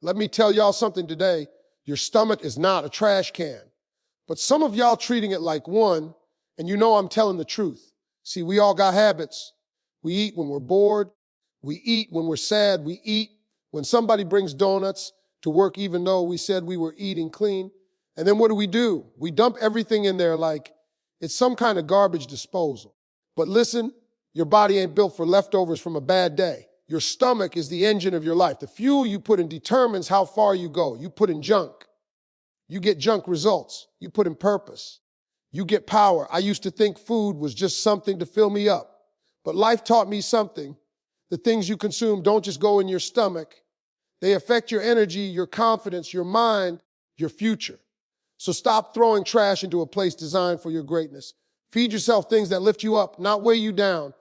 Let me tell y'all something today. Your stomach is not a trash can. But some of y'all treating it like one, and you know I'm telling the truth. See, we all got habits. We eat when we're bored. We eat when we're sad. We eat when somebody brings donuts to work even though we said we were eating clean. And then what do? We dump everything in there like it's some kind of garbage disposal. But listen, your body ain't built for leftovers from a bad day. Your stomach is the engine of your life. The fuel you put in determines how far you go. You put in junk, you get junk results. You put in purpose, you get power. I used to think food was just something to fill me up. But life taught me something. The things you consume don't just go in your stomach. They affect your energy, your confidence, your mind, your future. So stop throwing trash into a place designed for your greatness. Feed yourself things that lift you up, not weigh you down.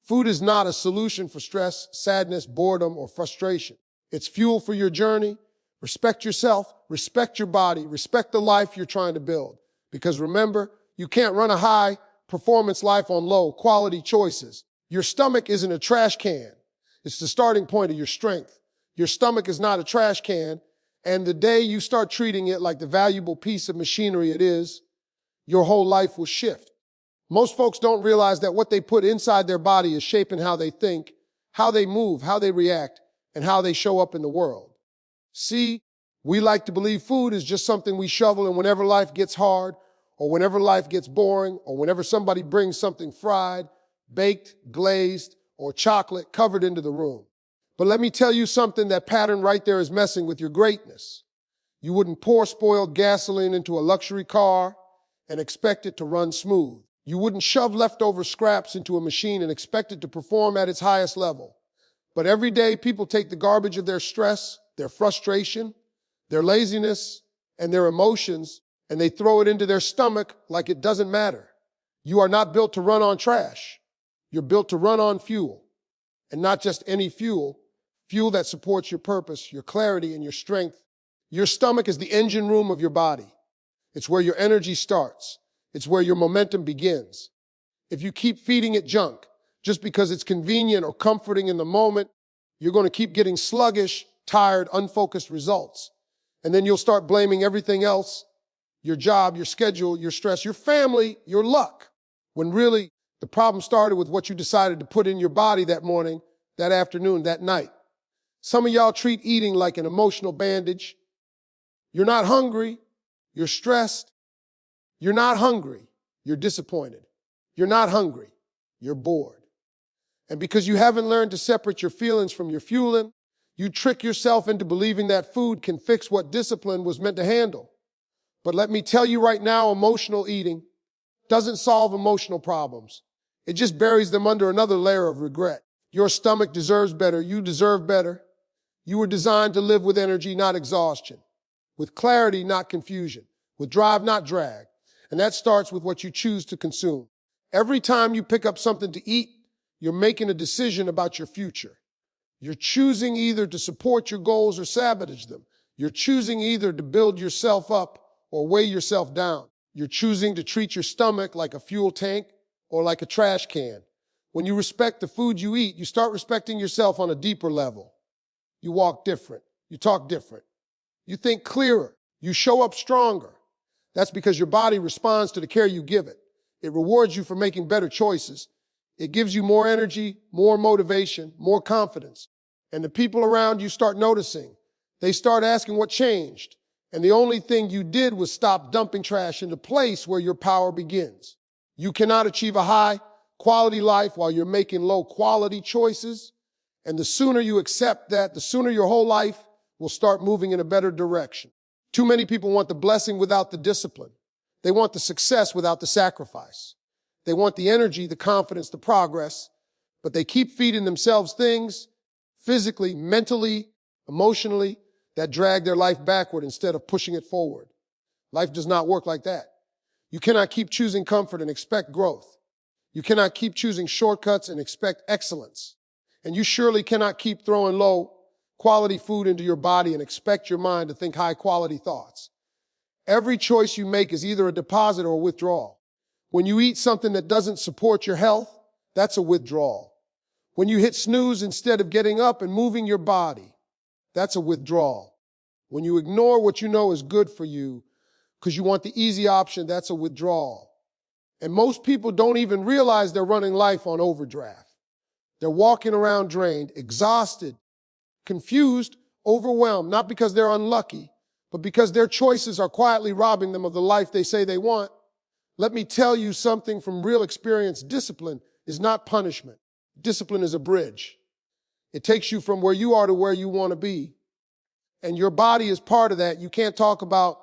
Food is not a solution for stress, sadness, boredom, or frustration. It's fuel for your journey. Respect yourself, respect your body, respect the life you're trying to build. Because remember, you can't run a high performance life on low quality choices. Your stomach isn't a trash can. It's the starting point of your strength. Your stomach is not a trash can. And the day you start treating it like the valuable piece of machinery it is, your whole life will shift. Most folks don't realize that what they put inside their body is shaping how they think, how they move, how they react, and how they show up in the world. See, we like to believe food is just something we shovel in whenever life gets hard, or whenever life gets boring, or whenever somebody brings something fried, baked, glazed, or chocolate covered into the room. But let me tell you something, that pattern right there is messing with your greatness. You wouldn't pour spoiled gasoline into a luxury car and expect it to run smooth. You wouldn't shove leftover scraps into a machine and expect it to perform at its highest level. But every day, people take the garbage of their stress, their frustration, their laziness, and their emotions, and they throw it into their stomach like it doesn't matter. You are not built to run on trash. You're built to run on fuel. And not just any fuel, fuel that supports your purpose, your clarity, and your strength. Your stomach is the engine room of your body. It's where your energy starts. It's where your momentum begins. If you keep feeding it junk, just because it's convenient or comforting in the moment, you're going to keep getting sluggish, tired, unfocused results. And then you'll start blaming everything else, your job, your schedule, your stress, your family, your luck, when really the problem started with what you decided to put in your body that morning, that afternoon, that night. Some of y'all treat eating like an emotional bandage. You're not hungry. You're stressed. You're not hungry. You're disappointed. You're not hungry. You're bored. And because you haven't learned to separate your feelings from your fueling, you trick yourself into believing that food can fix what discipline was meant to handle. But let me tell you right now, emotional eating doesn't solve emotional problems. It just buries them under another layer of regret. Your stomach deserves better. You deserve better. You were designed to live with energy, not exhaustion. With clarity, not confusion. With drive, not drag. And that starts with what you choose to consume. Every time you pick up something to eat, you're making a decision about your future. You're choosing either to support your goals or sabotage them. You're choosing either to build yourself up or weigh yourself down. You're choosing to treat your stomach like a fuel tank or like a trash can. When you respect the food you eat, you start respecting yourself on a deeper level. You walk different. You talk different. You think clearer. You show up stronger. That's because your body responds to the care you give it. It rewards you for making better choices. It gives you more energy, more motivation, more confidence. And the people around you start noticing. They start asking what changed. And the only thing you did was stop dumping trash in the place where your power begins. You cannot achieve a high quality life while you're making low quality choices. And the sooner you accept that, the sooner your whole life will start moving in a better direction. Too many people want the blessing without the discipline. They want the success without the sacrifice. They want the energy, the confidence, the progress, but they keep feeding themselves things physically, mentally, emotionally that drag their life backward instead of pushing it forward. Life does not work like that. You cannot keep choosing comfort and expect growth. You cannot keep choosing shortcuts and expect excellence. And you surely cannot keep throwing low quality food into your body and expect your mind to think high quality thoughts. Every choice you make is either a deposit or a withdrawal. When you eat something that doesn't support your health, that's a withdrawal. When you hit snooze instead of getting up and moving your body, that's a withdrawal. When you ignore what you know is good for you because you want the easy option, that's a withdrawal. And most people don't even realize they're running life on overdraft. They're walking around drained, exhausted, confused, overwhelmed, not because they're unlucky, but because their choices are quietly robbing them of the life they say they want. Let me tell you something from real experience. Discipline is not punishment. Discipline is a bridge. It takes you from where you are to where you want to be. And your body is part of that. You can't talk about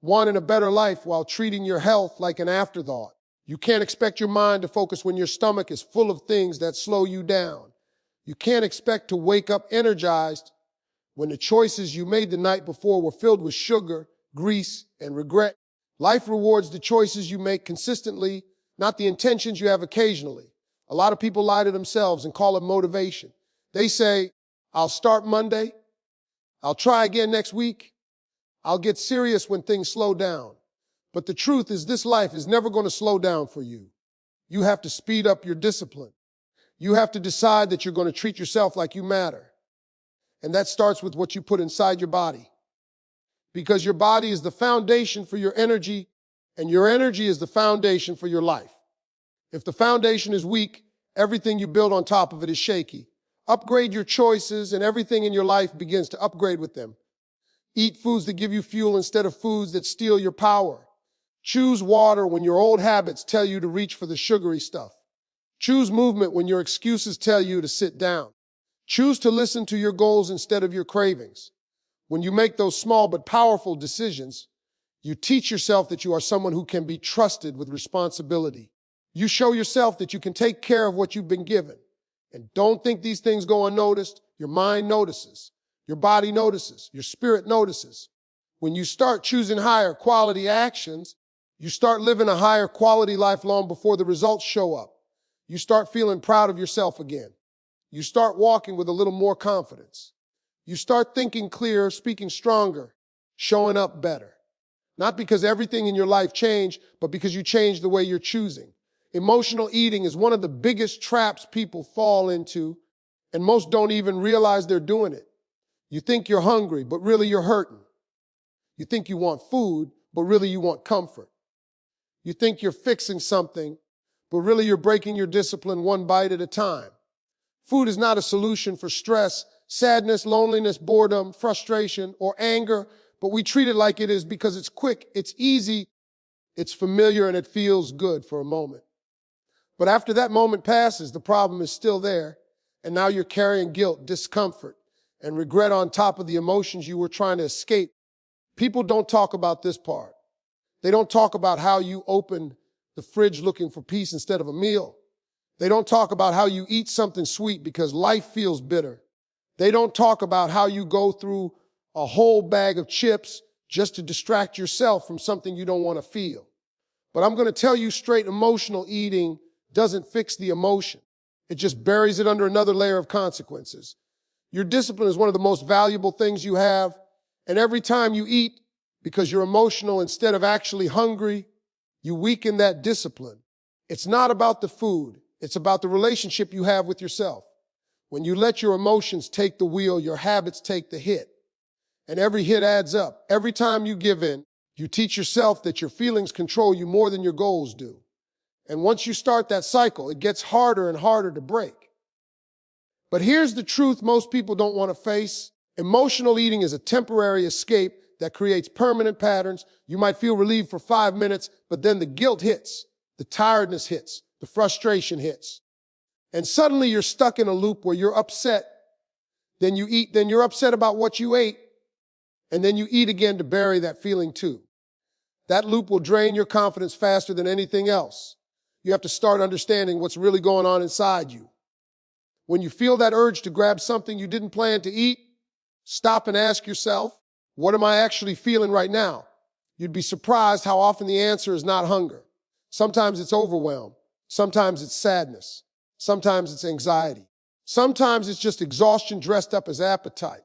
wanting a better life while treating your health like an afterthought. You can't expect your mind to focus when your stomach is full of things that slow you down. You can't expect to wake up energized when the choices you made the night before were filled with sugar, grease, and regret. Life rewards the choices you make consistently, not the intentions you have occasionally. A lot of people lie to themselves and call it motivation. They say, I'll start Monday. I'll try again next week. I'll get serious when things slow down. But the truth is, this life is never going to slow down for you. You have to speed up your discipline. You have to decide that you're going to treat yourself like you matter. And that starts with what you put inside your body. Because your body is the foundation for your energy, and your energy is the foundation for your life. If the foundation is weak, everything you build on top of it is shaky. Upgrade your choices, and everything in your life begins to upgrade with them. Eat foods that give you fuel instead of foods that steal your power. Choose water when your old habits tell you to reach for the sugary stuff. Choose movement when your excuses tell you to sit down. Choose to listen to your goals instead of your cravings. When you make those small but powerful decisions, you teach yourself that you are someone who can be trusted with responsibility. You show yourself that you can take care of what you've been given. And don't think these things go unnoticed. Your mind notices. Your body notices. Your spirit notices. When you start choosing higher quality actions, you start living a higher quality life long before the results show up. You start feeling proud of yourself again. You start walking with a little more confidence. You start thinking clearer, speaking stronger, showing up better. Not because everything in your life changed, but because you changed the way you're choosing. Emotional eating is one of the biggest traps people fall into, and most don't even realize they're doing it. You think you're hungry, but really you're hurting. You think you want food, but really you want comfort. You think you're fixing something, but really you're breaking your discipline one bite at a time. Food is not a solution for stress, sadness, loneliness, boredom, frustration, or anger, but we treat it like it is because it's quick, it's easy, it's familiar, and it feels good for a moment. But after that moment passes, the problem is still there, and now you're carrying guilt, discomfort, and regret on top of the emotions you were trying to escape. People don't talk about this part. They don't talk about how you open the fridge looking for peace instead of a meal. They don't talk about how you eat something sweet because life feels bitter. They don't talk about how you go through a whole bag of chips just to distract yourself from something you don't want to feel. But I'm going to tell you straight, emotional eating doesn't fix the emotion. It just buries it under another layer of consequences. Your discipline is one of the most valuable things you have, and every time you eat because you're emotional instead of actually hungry, you weaken that discipline. It's not about the food. It's about the relationship you have with yourself. When you let your emotions take the wheel, your habits take the hit. And every hit adds up. Every time you give in, you teach yourself that your feelings control you more than your goals do. And once you start that cycle, it gets harder and harder to break. But here's the truth most people don't want to face. Emotional eating is a temporary escape that creates permanent patterns. You might feel relieved for 5 minutes, but then the guilt hits, the tiredness hits, the frustration hits. And suddenly you're stuck in a loop where you're upset. Then you eat, then you're upset about what you ate. And then you eat again to bury that feeling too. That loop will drain your confidence faster than anything else. You have to start understanding what's really going on inside you. When you feel that urge to grab something you didn't plan to eat, stop and ask yourself, what am I actually feeling right now? You'd be surprised how often the answer is not hunger. Sometimes it's overwhelm. Sometimes it's sadness. Sometimes it's anxiety. Sometimes it's just exhaustion dressed up as appetite.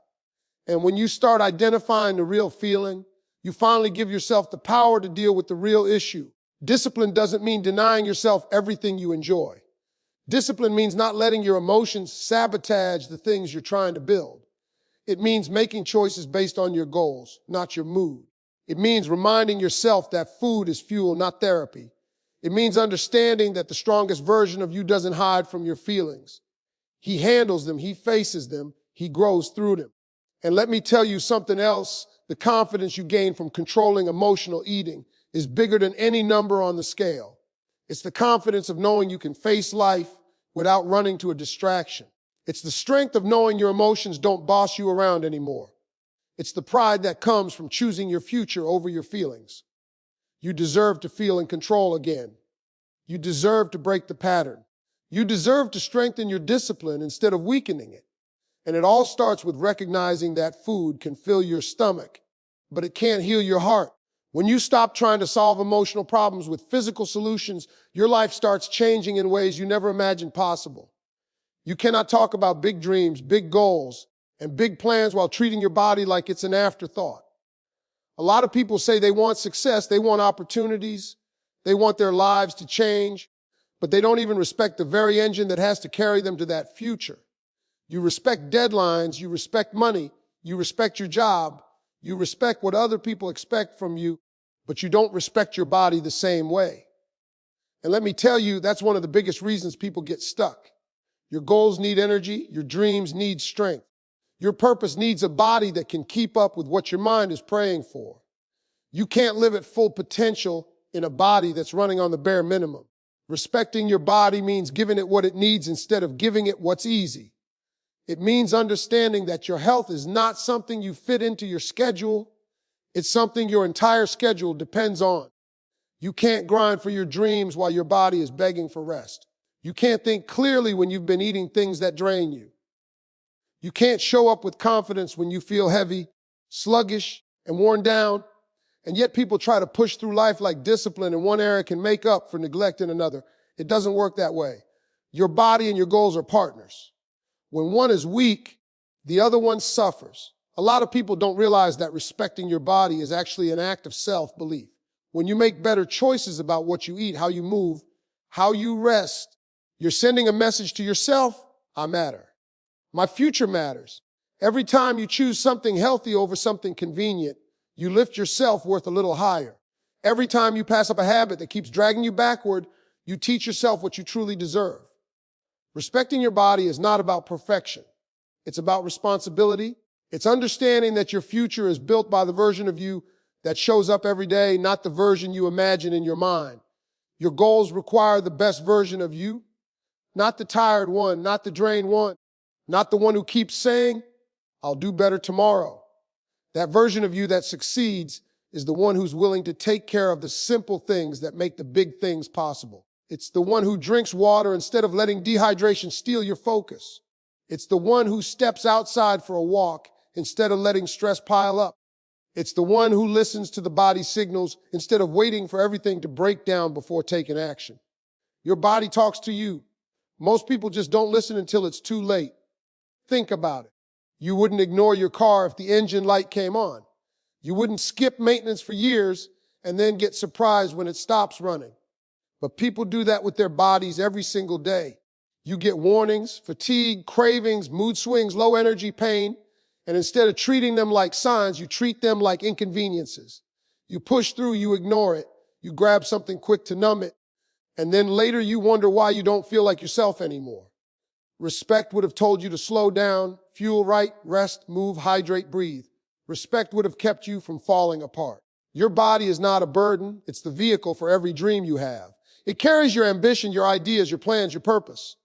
And when you start identifying the real feeling, you finally give yourself the power to deal with the real issue. Discipline doesn't mean denying yourself everything you enjoy. Discipline means not letting your emotions sabotage the things you're trying to build. It means making choices based on your goals, not your mood. It means reminding yourself that food is fuel, not therapy. It means understanding that the strongest version of you doesn't hide from your feelings. He handles them, he faces them, he grows through them. And let me tell you something else. The confidence you gain from controlling emotional eating is bigger than any number on the scale. It's the confidence of knowing you can face life without running to a distraction. It's the strength of knowing your emotions don't boss you around anymore. It's the pride that comes from choosing your future over your feelings. You deserve to feel in control again. You deserve to break the pattern. You deserve to strengthen your discipline instead of weakening it. And it all starts with recognizing that food can fill your stomach, but it can't heal your heart. When you stop trying to solve emotional problems with physical solutions, your life starts changing in ways you never imagined possible. You cannot talk about big dreams, big goals, and big plans while treating your body like it's an afterthought. A lot of people say they want success, they want opportunities, they want their lives to change, but they don't even respect the very engine that has to carry them to that future. You respect deadlines, you respect money, you respect your job, you respect what other people expect from you, but you don't respect your body the same way. And let me tell you, that's one of the biggest reasons people get stuck. Your goals need energy, your dreams need strength. Your purpose needs a body that can keep up with what your mind is praying for. You can't live at full potential in a body that's running on the bare minimum. Respecting your body means giving it what it needs instead of giving it what's easy. It means understanding that your health is not something you fit into your schedule. It's something your entire schedule depends on. You can't grind for your dreams while your body is begging for rest. You can't think clearly when you've been eating things that drain you. You can't show up with confidence when you feel heavy, sluggish, and worn down. And yet people try to push through life like discipline in one area can make up for neglect in another. It doesn't work that way. Your body and your goals are partners. When one is weak, the other one suffers. A lot of people don't realize that respecting your body is actually an act of self-belief. When you make better choices about what you eat, how you move, how you rest, you're sending a message to yourself, I matter. My future matters. Every time you choose something healthy over something convenient, you lift your self-worth a little higher. Every time you pass up a habit that keeps dragging you backward, you teach yourself what you truly deserve. Respecting your body is not about perfection. It's about responsibility. It's understanding that your future is built by the version of you that shows up every day, not the version you imagine in your mind. Your goals require the best version of you, not the tired one, not the drained one, not the one who keeps saying, I'll do better tomorrow. That version of you that succeeds is the one who's willing to take care of the simple things that make the big things possible. It's the one who drinks water instead of letting dehydration steal your focus. It's the one who steps outside for a walk instead of letting stress pile up. It's the one who listens to the body's signals instead of waiting for everything to break down before taking action. Your body talks to you. Most people just don't listen until it's too late. Think about it. You wouldn't ignore your car if the engine light came on. You wouldn't skip maintenance for years and then get surprised when it stops running. But people do that with their bodies every single day. You get warnings, fatigue, cravings, mood swings, low energy, pain, and instead of treating them like signs, you treat them like inconveniences. You push through, you ignore it, you grab something quick to numb it, and then later you wonder why you don't feel like yourself anymore. Respect would have told you to slow down, fuel right, rest, move, hydrate, breathe. Respect would have kept you from falling apart. Your body is not a burden, it's the vehicle for every dream you have. It carries your ambition, your ideas, your plans, your purpose.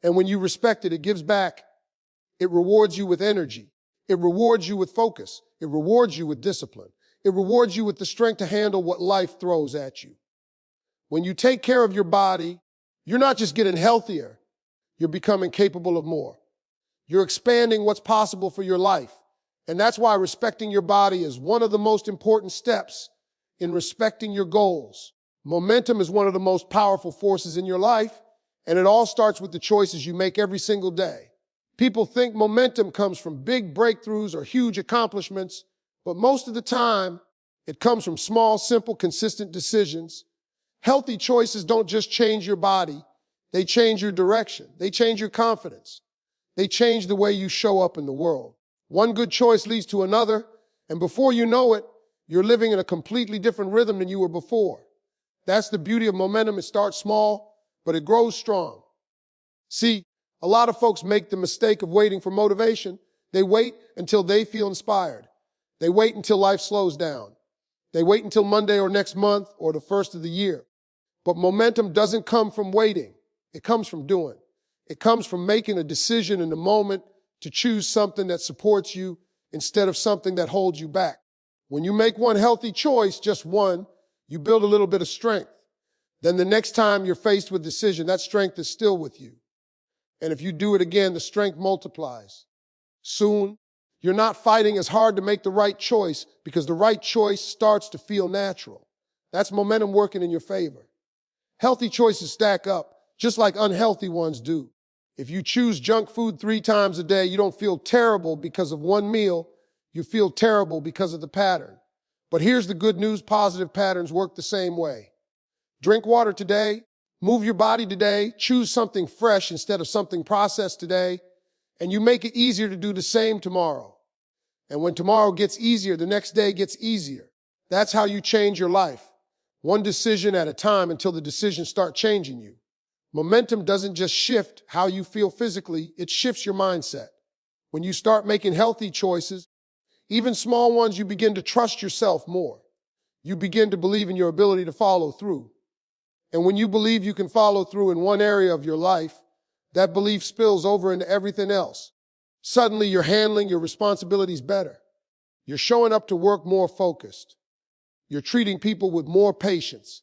And when you respect it, it gives back. It rewards you with energy. It rewards you with focus. It rewards you with discipline. It rewards you with the strength to handle what life throws at you. When you take care of your body, you're not just getting healthier, you're becoming capable of more. You're expanding what's possible for your life. And that's why respecting your body is one of the most important steps in respecting your goals. Momentum is one of the most powerful forces in your life, and it all starts with the choices you make every single day. People think momentum comes from big breakthroughs or huge accomplishments, but most of the time, it comes from small, simple, consistent decisions. Healthy choices don't just change your body, they change your direction, they change your confidence, they change the way you show up in the world. One good choice leads to another, and before you know it, you're living in a completely different rhythm than you were before. That's the beauty of momentum. It starts small, but it grows strong. See, a lot of folks make the mistake of waiting for motivation. They wait until they feel inspired. They wait until life slows down. They wait until Monday or next month or the first of the year. But momentum doesn't come from waiting. It comes from doing. It comes from making a decision in the moment to choose something that supports you instead of something that holds you back. When you make one healthy choice, just one, you build a little bit of strength. Then the next time you're faced with decision, that strength is still with you. And if you do it again, the strength multiplies. Soon, you're not fighting as hard to make the right choice because the right choice starts to feel natural. That's momentum working in your favor. Healthy choices stack up, just like unhealthy ones do. If you choose junk food 3 times a day, you don't feel terrible because of one meal. You feel terrible because of the pattern. But here's the good news. Positive patterns work the same way. Drink water today. Move your body today. Choose something fresh instead of something processed today. And you make it easier to do the same tomorrow. And when tomorrow gets easier, the next day gets easier. That's how you change your life. One decision at a time until the decisions start changing you. Momentum doesn't just shift how you feel physically, it shifts your mindset. When you start making healthy choices, even small ones, you begin to trust yourself more. You begin to believe in your ability to follow through. And when you believe you can follow through in one area of your life, that belief spills over into everything else. Suddenly, you're handling your responsibilities better. You're showing up to work more focused. You're treating people with more patience.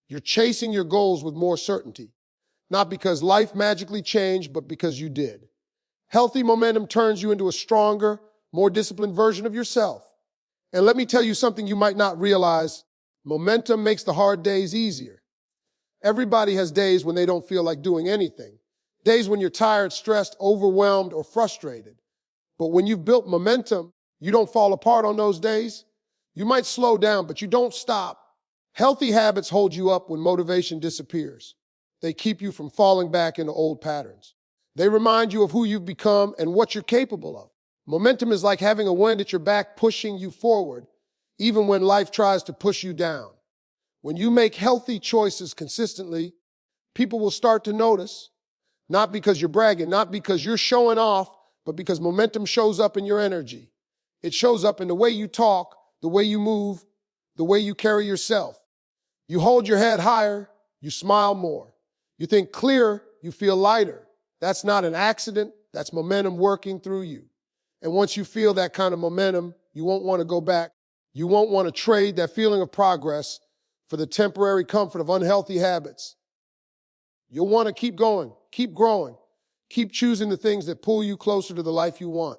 You're chasing your goals with more certainty. Not because life magically changed, but because you did. Healthy momentum turns you into a stronger, more disciplined version of yourself. And let me tell you something you might not realize. Momentum makes the hard days easier. Everybody has days when they don't feel like doing anything. Days when you're tired, stressed, overwhelmed, or frustrated. But when you've built momentum, you don't fall apart on those days. You might slow down, but you don't stop. Healthy habits hold you up when motivation disappears. They keep you from falling back into old patterns. They remind you of who you've become and what you're capable of. Momentum is like having a wind at your back pushing you forward, even when life tries to push you down. When you make healthy choices consistently, people will start to notice, not because you're bragging, not because you're showing off, but because momentum shows up in your energy. It shows up in the way you talk, the way you move, the way you carry yourself. You hold your head higher, you smile more. You think clearer, you feel lighter. That's not an accident, that's momentum working through you. And once you feel that kind of momentum, you won't want to go back. You won't want to trade that feeling of progress for the temporary comfort of unhealthy habits. You'll want to keep going, keep growing, keep choosing the things that pull you closer to the life you want.